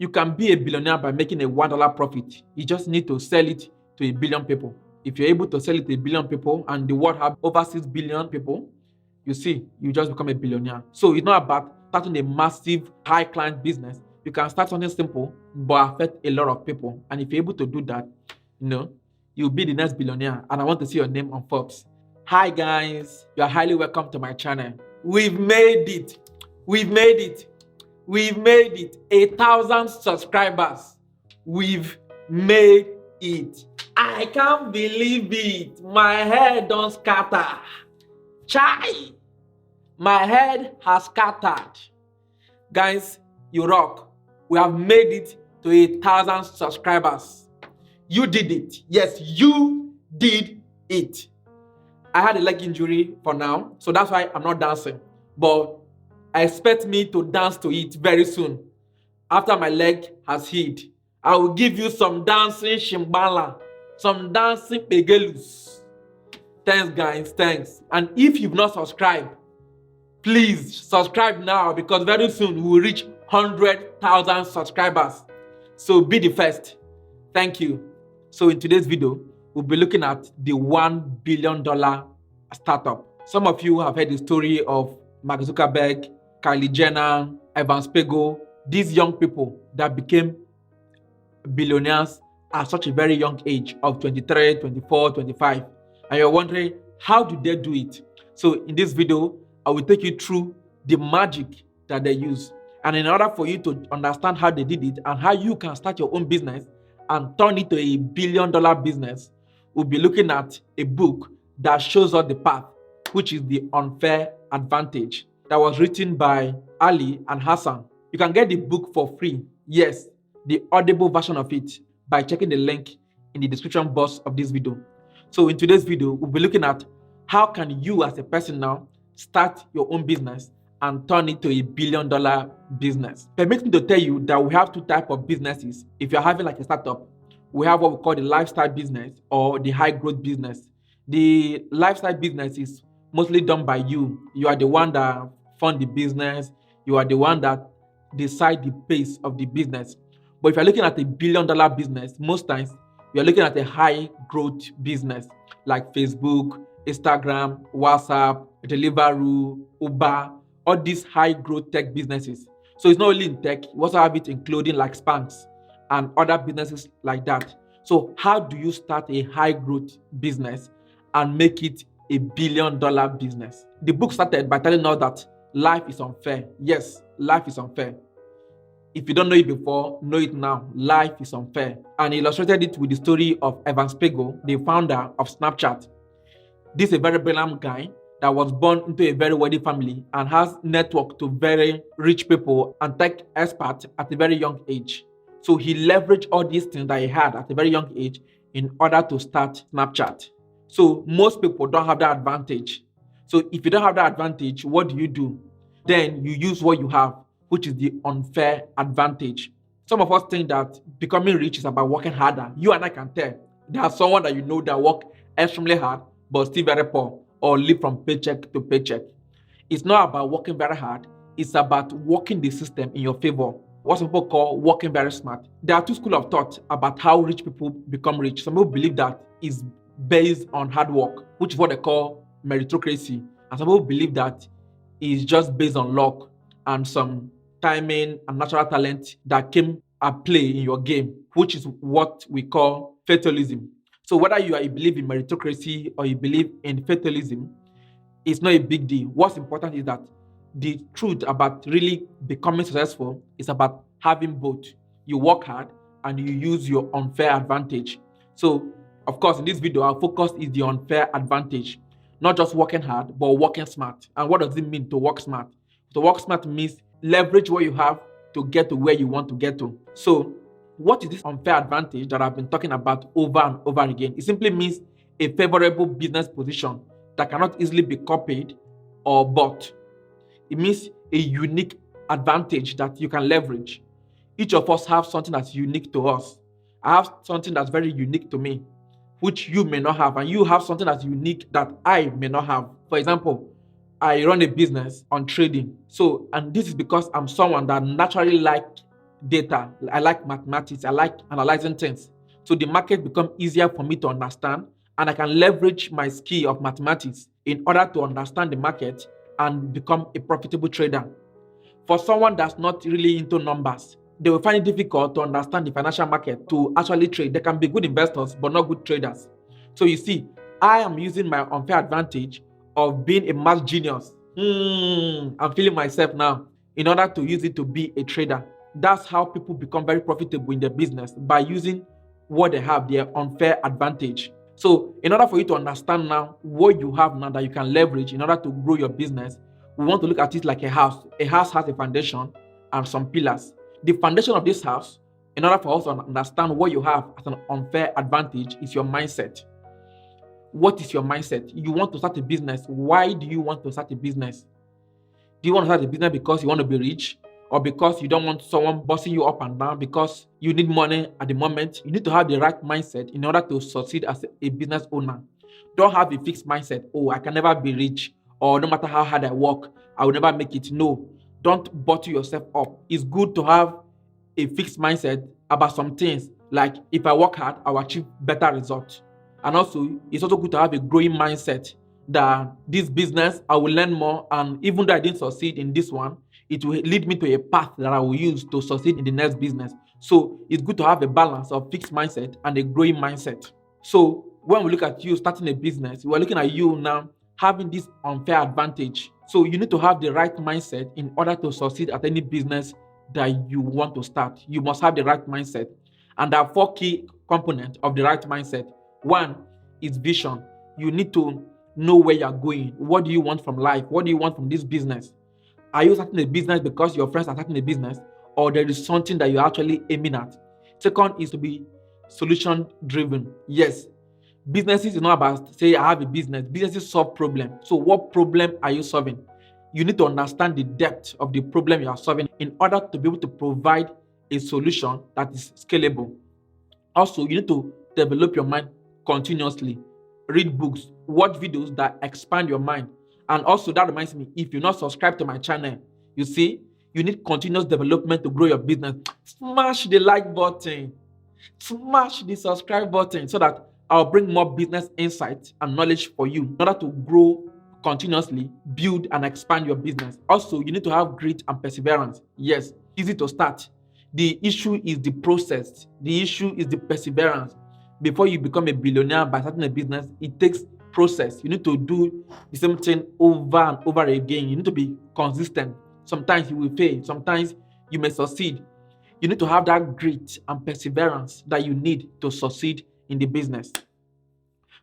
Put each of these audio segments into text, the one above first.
You can be a billionaire by making a $1 profit. You just need to sell it to a billion people. If you're able to sell it to a billion people and the world have over 6 billion people, you see, you just become a billionaire. So it's not about starting a massive high client business. You can start something simple but affect a lot of people. And if you're able to do that, you'll be the next billionaire. And I want to see your name on Forbes. Hi guys, you are highly welcome to my channel. We've made it. We've made it. 1,000 subscribers. We've made it. I can't believe it. My head don't scatter. Chai! My head has scattered. Guys, you rock. We have made it to 1,000 subscribers. You did it. Yes, you did it. I had a leg injury for now, so that's why I'm not dancing. But I expect me to dance to it very soon. After my leg has healed, I will give you some dancing shimbala, some dancing pegelus. Thanks, guys. Thanks. And if you've not subscribed, please subscribe now because very soon we will reach 100,000 subscribers. So be the first. Thank you. So in today's video, we'll be looking at the $1 billion startup. Some of you have heard the story of Mark Zuckerberg, Kylie Jenner, Evan Spiegel, these young people that became billionaires at such a very young age of 23, 24, 25. And you're wondering, how do they do it? So in this video, I will take you through the magic that they use. And in order for you to understand how they did it and how you can start your own business and turn it to a $1 billion business, we'll be looking at a book that shows us the path, which is The Unfair Advantage, that was written by Ali and Hassan. You can get the book for free. Yes, the audible version of it by checking the link in the description box of this video. So in today's video, we'll be looking at how can you as a person now start your own business and turn it to a $1 billion business. Permit me to tell you that we have two types of businesses. If you're having like a startup, we have what we call the lifestyle business or the high growth business. The lifestyle business is mostly done by you. You are the one that fund the business. You are the one that decide the pace of the business. But if you're looking at a $1 billion business, most times you're looking at a high growth business like Facebook, Instagram, WhatsApp, Deliveroo, Uber, all these high growth tech businesses. So it's not only in tech, you also have it including like Spanx and other businesses like that. So how do you start a high growth business and make it a $1 billion business? The book started by telling us that life is unfair. Yes, life is unfair. If you don't know it before, know it now. Life is unfair. And he illustrated it with the story of Evan Spiegel, the founder of Snapchat. This is a very brilliant guy that was born into a very wealthy family and has network to very rich people and tech experts at a very young age. So he leveraged all these things that he had at a very young age in order to start Snapchat. So most people don't have that advantage. So if you don't have that advantage, what do? Then you use what you have, which is the unfair advantage. Some of us think that becoming rich is about working harder. You and I can tell. There's someone that you know that work extremely hard, but still very poor, or live from paycheck to paycheck. It's not about working very hard. It's about working the system in your favor. What some people call working very smart. There are two schools of thought about how rich people become rich. Some people believe that is based on hard work, which is what they call meritocracy. And some people believe that is just based on luck and some timing and natural talent that came at play in your game, which is what we call fatalism. So whether you believe in meritocracy or you believe in fatalism, it's not a big deal. What's important is that the truth about really becoming successful is about having both. You work hard and you use your unfair advantage. So, of course, in this video, our focus is the unfair advantage. Not just working hard, but working smart. And what does it mean to work smart? To work smart means leverage what you have to get to where you want to get to. So, what is this unfair advantage that I've been talking about over and over again? It simply means a favorable business position that cannot easily be copied or bought. It means a unique advantage that you can leverage. Each of us have something that's unique to us. I have something that's very unique to me, which you may not have, and you have something that's unique that I may not have. For example, I run a business on trading. And this is because I'm someone that naturally likes data. I like mathematics. I like analyzing things. So the market become easier for me to understand, and I can leverage my skill of mathematics in order to understand the market and become a profitable trader. For someone that's not really into numbers, they will find it difficult to understand the financial market to actually trade. They can be good investors, but not good traders. So you see, I am using my unfair advantage of being a math genius. I'm feeling myself now in order to use it to be a trader. That's how people become very profitable in their business, by using what they have, their unfair advantage. So, in order for you to understand now what you have now that you can leverage in order to grow your business, we want to look at it like a house. A house has a foundation and some pillars. The foundation of this house, in order for us to understand what you have as an unfair advantage, is your mindset. What is your mindset? You want to start a business. Why do you want to start a business? Do you want to start a business because you want to be rich, or because you don't want someone bossing you up and down, because you need money at the moment? You need to have the right mindset in order to succeed as a business owner. Don't have a fixed mindset. Oh, I can never be rich, or no matter how hard I work, I will never make it. No, don't bottle yourself up. It's good to have a fixed mindset about some things, like if I work hard, I'll achieve better results. And also, it's also good to have a growing mindset that this business, I will learn more, and even though I didn't succeed in this one, it will lead me to a path that I will use to succeed in the next business. So it's good to have a balance of fixed mindset and a growing mindset. So when we look at you starting a business, we're looking at you now having this unfair advantage. So you need to have the right mindset in order to succeed at any business that you want to start. You must have the right mindset. And there are 4 key components of the right mindset. One is vision. You need to know where you're going. What do you want from life? What do you want from this business? Are you starting a business because your friends are starting a business, or there is something that you're actually aiming at? Second is to be solution driven. Yes, businesses is not about say I have a business. Businesses solve problems. So what problem are you solving? You need to understand the depth of the problem you are solving in order to be able to provide a solution that is scalable. Also, you need to develop your mind continuously. Read books, watch videos that expand your mind. And also, that reminds me, if you're not subscribed to my channel, you see, you need continuous development to grow your business. Smash the like button, smash the subscribe button, so that I'll bring more business insights and knowledge for you in order to grow continuously, build and expand your business. Also, you need to have grit and perseverance. Yes, easy to start. The issue is the process. The issue is the perseverance. Before you become a billionaire by starting a business, it takes process. You need to do the same thing over and over again. You need to be consistent. Sometimes you will fail. Sometimes you may succeed. You need to have that grit and perseverance that you need to succeed in the business.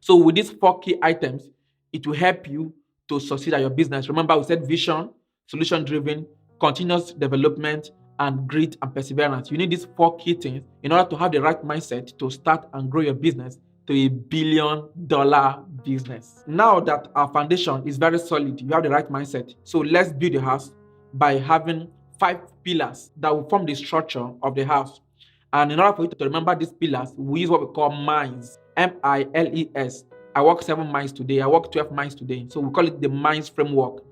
So with these 4 key items, it will help you to succeed at your business. Remember, we said vision, solution driven, continuous development, and grit and perseverance. You need these 4 key things in order to have the right mindset to start and grow your business to a $1 billion business. Now that our foundation is very solid, you have the right mindset. So let's build the house by having 5 pillars that will form the structure of the house. And in order for you to remember these pillars, we use what we call miles. M-I-L-E-S. I work 7 miles today. I work 12 miles today. So we call it the miles framework.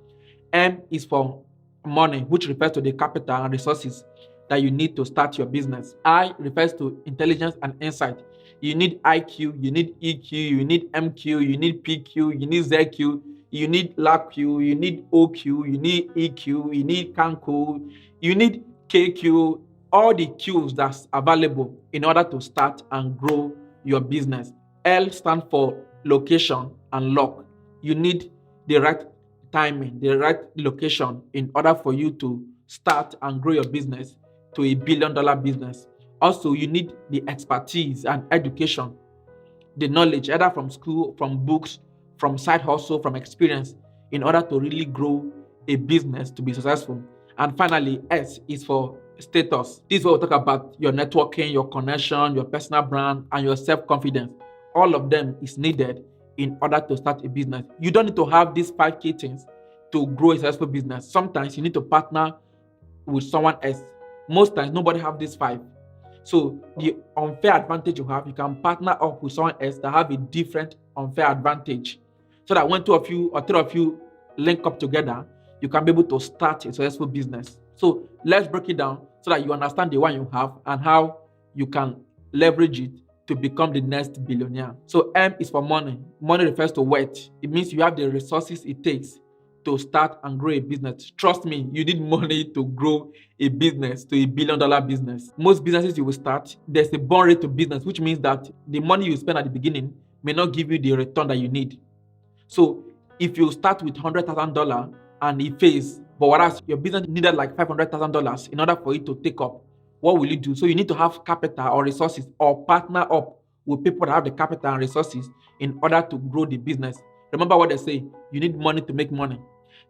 M is for money, which refers to the capital and resources that you need to start your business. I refers to intelligence and insight. You need IQ, you need EQ, you need MQ, you need PQ, you need ZQ, you need LAQ, you need OQ, you need EQ, you need CANQ, you need KQ, all the Qs that's available in order to start and grow your business. L stands for location and luck. You need the right timing, the right location in order for you to start and grow your business to a $1 billion business. Also, you need the expertise and education, the knowledge, either from school, from books, from side hustle, from experience, in order to really grow a business to be successful. And finally, S is for status. This is where we talk about your networking, your connection, your personal brand, and your self-confidence. All of them is needed in order to start a business. You don't need to have these 5 key things to grow a successful business. Sometimes you need to partner with someone else. Most times, nobody have these 5. So the unfair advantage you have, you can partner up with someone else that have a different unfair advantage. So that when 2 of you or 3 of you link up together, you can be able to start a successful business. So let's break it down so that you understand the one you have and how you can leverage it to become the next billionaire. So M is for money. Money refers to wealth. It means you have the resources it takes to start and grow a business. Trust me, you need money to grow a business to $1 billion business. Most businesses you will start, there's a burn rate to business, which means that the money you spend at the beginning may not give you the return that you need. So if you start with $100,000 and it fails, but whereas your business needed like $500,000 in order for it to take up, what will you do? So you need to have capital or resources or partner up with people that have the capital and resources in order to grow the business. Remember what they say, you need money to make money.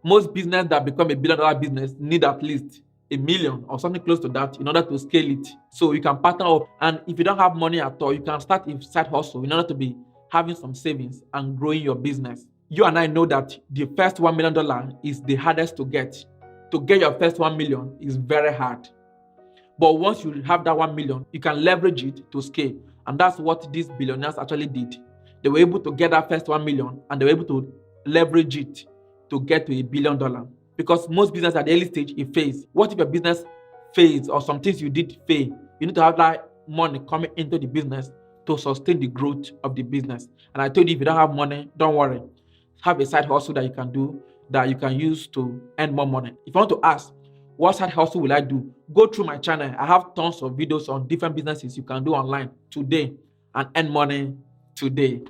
Most business that become $1 billion business need at least a million or something close to that in order to scale it. So you can partner up, and if you don't have money at all, you can start a side hustle in order to be having some savings and growing your business. You and I know that the first $1 million is the hardest to get. To get your first 1 million is very hard. But once you have that 1 million, you can leverage it to scale. And that's what these billionaires actually did. They were able to get that first 1 million and they were able to leverage it to get to $1 billion. Because most business at the early stage, it fails. What if your business fails or some things you did fail? You need to have that money coming into the business to sustain the growth of the business. And I told you, if you don't have money, don't worry. Have a side hustle that you can do, that you can use to earn more money. If you want to ask, what side hustle will I do? Go through my channel. I have tons of videos on different businesses you can do online today and earn money today.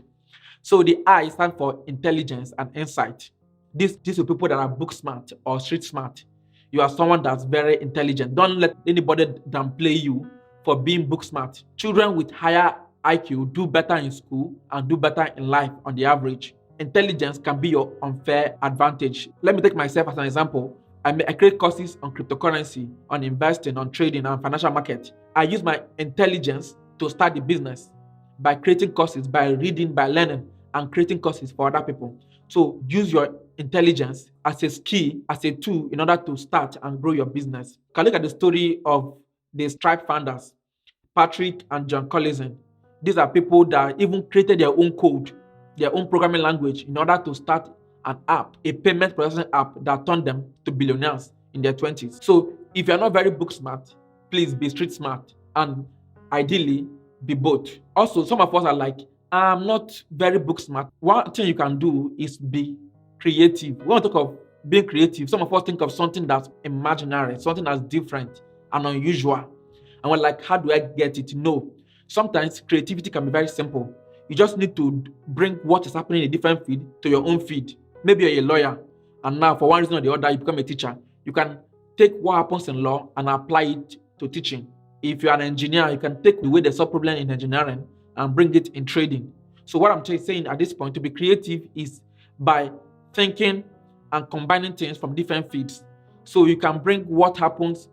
So the I stands for intelligence and insight. These are people that are book smart or street smart. You are someone that's very intelligent. Don't let anybody downplay you for being book smart. Children with higher IQ do better in school and do better in life on the average. Intelligence can be your unfair advantage. Let me take myself as an example. I create courses on cryptocurrency, on investing, on trading, and financial market. I use my intelligence to start the business by creating courses, by reading, by learning, and creating courses for other people. So use your intelligence as a skill, as a tool in order to start and grow your business. You can look at the story of the Stripe founders, Patrick and John Collison. These are people that even created their own code, their own programming language in order to start an app, a payment processing app that turned them to billionaires in their 20s. So if you're not very book smart, please be street smart and ideally be both. Also, some of us are like, I'm not very book smart. One thing you can do is be creative. We want to talk of being creative. Some of us think of something that's imaginary, something that's different and unusual. And we're like, how do I get it? No. Sometimes creativity can be very simple. You just need to bring what is happening in a different feed to your own feed. Maybe you're a lawyer, and now for one reason or the other, you become a teacher. You can take what happens in law and apply it to teaching. If you're an engineer, you can take the way they solve problem in engineering and bring it in trading. So what I'm saying at this point, to be creative is by thinking and combining things from different feeds. So you can bring what happens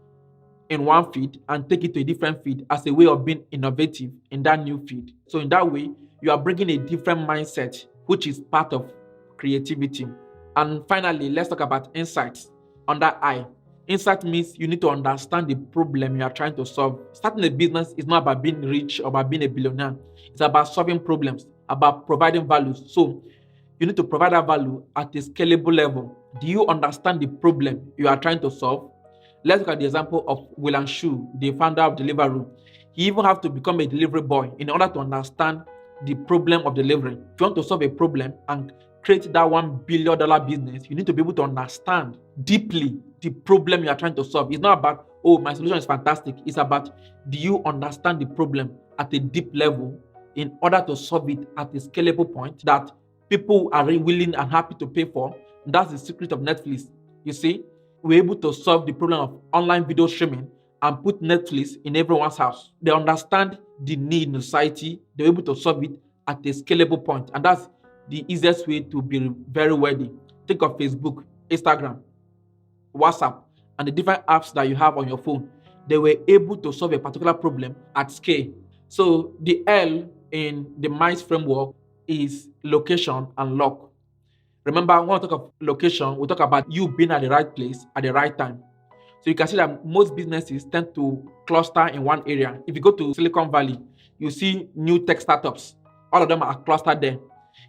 in one feed and take it to a different feed as a way of being innovative in that new feed. So in that way, you are bringing a different mindset, which is part of creativity. And finally, let's talk about insights under I. Insight means you need to understand the problem you are trying to solve. Starting a business is not about being rich or about being a billionaire. It's about solving problems, about providing values. So you need to provide that value at a scalable level. Do you understand the problem you are trying to solve? Let's look at the example of William Shu, the founder of Deliveroo. He even have to become a delivery boy in order to understand the problem of delivery. If you want to solve a problem and create that $1 billion business, you need to be able to understand deeply the problem you are trying to solve. It's not about, oh, my solution is fantastic. It's about, do you understand the problem at a deep level in order to solve it at a scalable point that people are willing and happy to pay for? And that's the secret of Netflix. You see, we're able to solve the problem of online video streaming and put Netflix in everyone's house. They understand the need in society. They're able to solve it at a scalable point. And that's the easiest way to be very wealthy. Think of Facebook, Instagram, WhatsApp, and the different apps that you have on your phone. They were able to solve a particular problem at scale. So the L in the MICE framework is location and luck. Remember, when we talk of location, we talk about you being at the right place at the right time. So you can see that most businesses tend to cluster in one area. If you go to Silicon Valley, you see new tech startups. All of them are clustered there.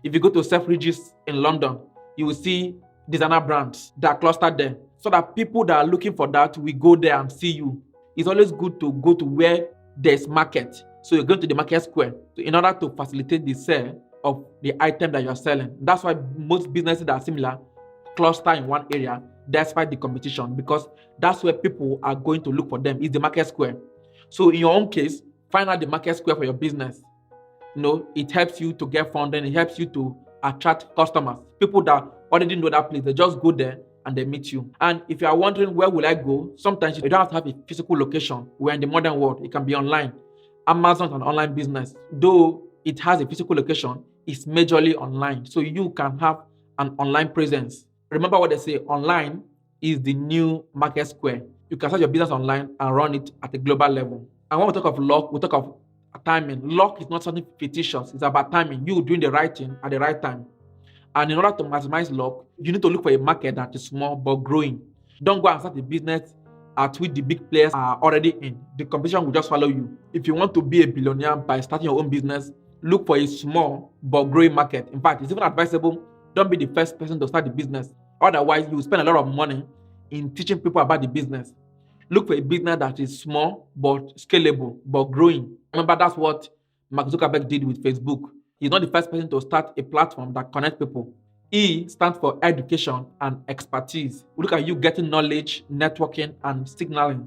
If you go to Selfridges in London, you will see designer brands that are clustered there. so that people that are looking for that will go there and see you. It's always good to go to where there's market. So you're going to the market square in order to facilitate the sale of the item that you're selling. That's why most businesses that are similar cluster in one area despite the competition, because that's where people are going to look for them, is the market square. So in your own case, find out the market square for your business. It helps you to get funding, it helps you to attract customers, people that already know that place. They just go there and they meet you. And if you are wondering where will I go, sometimes you don't have to have a physical location. We're in the modern world, it can be online. Amazon is an online business, though it has a physical location, it's majorly online. So you can have an online presence. Remember what they say, online is the new market square. You can start your business online and run it at a global level. And when we talk of luck, we talk of timing. Luck is not something fictitious. It's about timing. You doing the right thing at the right time. And in order to maximize luck, you need to look for a market that is small but growing. Don't go and start a business at which the big players are already in. The competition will just follow you. If you want to be a billionaire by starting your own business, look for a small but growing market. In fact, it's even advisable, don't be the first person to start the business. Otherwise, you will spend a lot of money in teaching people about the business. Look for a business that is small but scalable but growing. Remember, that's what Mark Zuckerberg did with Facebook. He's not the first person to start a platform that connects people. E stands for education and expertise. We look at you getting knowledge, networking, and signaling.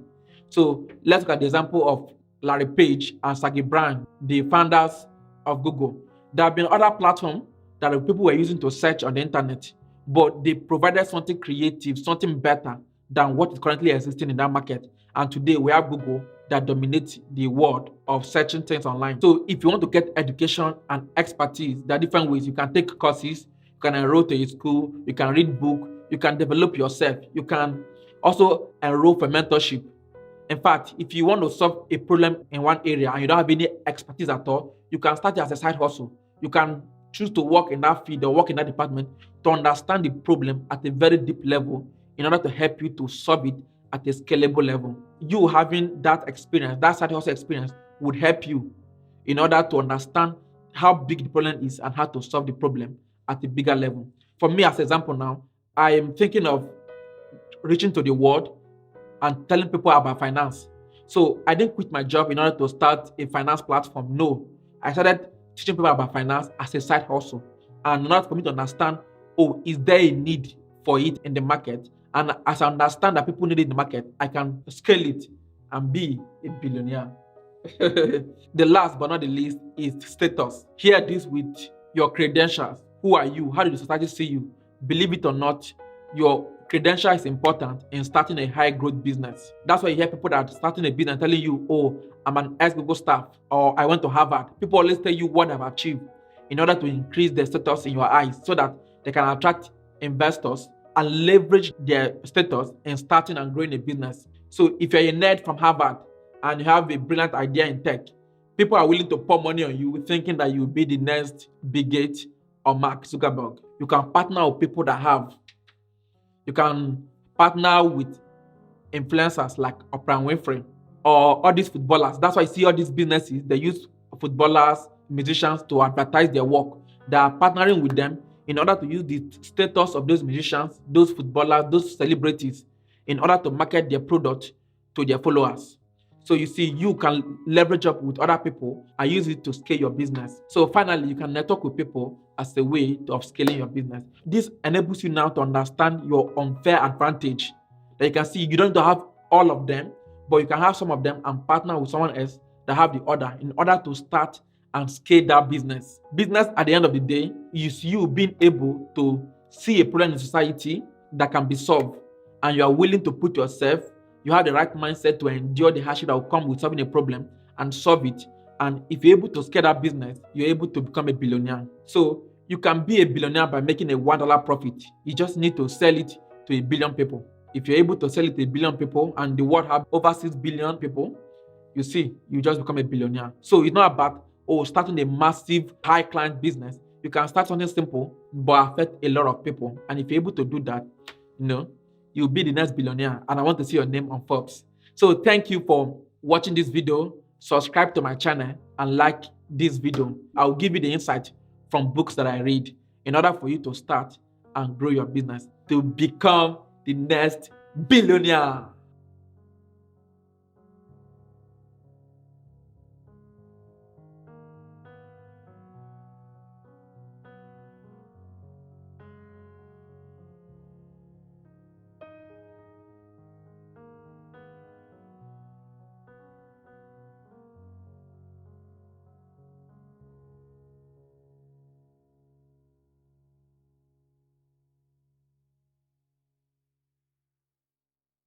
So let's look at the example of Larry Page and Sergey Brin, the founders of Google. There have been other platforms that people were using to search on the internet, but they provided something creative, something better than what is currently existing in that market. And today we have Google that dominates the world of searching things online. So if you want to get education and expertise, there are different ways. You can take courses, you can enroll to a school, you can read books, you can develop yourself, you can also enroll for mentorship. In fact, if you want to solve a problem in one area and you don't have any expertise at all, you can start it as a side hustle. You can choose to work in that field or work in that department to understand the problem at a very deep level in order to help you to solve it at a scalable level. You having that experience, that side hustle experience, would help you in order to understand how big the problem is and how to solve the problem at a bigger level. For me, as an example now, I am thinking of reaching to the world and telling people about finance. So I didn't quit my job in order to start a finance platform. No, I started teaching people about finance as a side hustle. And in order for me to understand, is there a need for it in the market? And as I understand that people need it in the market, I can scale it and be a billionaire. The last but not the least is status. Hear this with your credentials. Who are you? How did the society see you? Believe it or not, your credential is important in starting a high growth business. That's why you hear people that are starting a business telling you, I'm an ex-Google staff, or I went to Harvard. People always tell you what they've achieved in order to increase their status in your eyes so that they can attract investors and leverage their status in starting and growing a business. So if you're a nerd from Harvard and you have a brilliant idea in tech, people are willing to pour money on you thinking that you'll be the next Bill Gates or Mark Zuckerberg. You can partner with people that have. You can partner with influencers like Oprah Winfrey or all these footballers. That's why you see all these businesses, they use footballers, musicians to advertise their work. They are partnering with them in order to use the status of those musicians, those footballers, those celebrities, in order to market their product to their followers. So you see, you can leverage up with other people and use it to scale your business. So finally, you can network with people as a way of scaling your business. This enables you now to understand your unfair advantage. That you can see you don't need to have all of them, but you can have some of them and partner with someone else that have the other in order to start and scale that business. Business at the end of the day is you being able to see a problem in society that can be solved, and you are willing to put yourself, you have the right mindset to endure the hardship that will come with solving a problem and solve it. And if you're able to scale that business, you're able to become a billionaire. So you can be a billionaire by making a $1 profit. You just need to sell it to 1 billion people. If you're able to sell it to 1 billion people and the world have over 6 billion people, you see, you just become a billionaire. So it's not about starting a massive high client business. You can start something simple but affect a lot of people. And if you're able to do that, you'll be the next billionaire. And I want to see your name on Forbes. So thank you for watching this video. Subscribe to my channel and like this video. I'll give you the insight from books that I read in order for you to start and grow your business to become the next billionaire.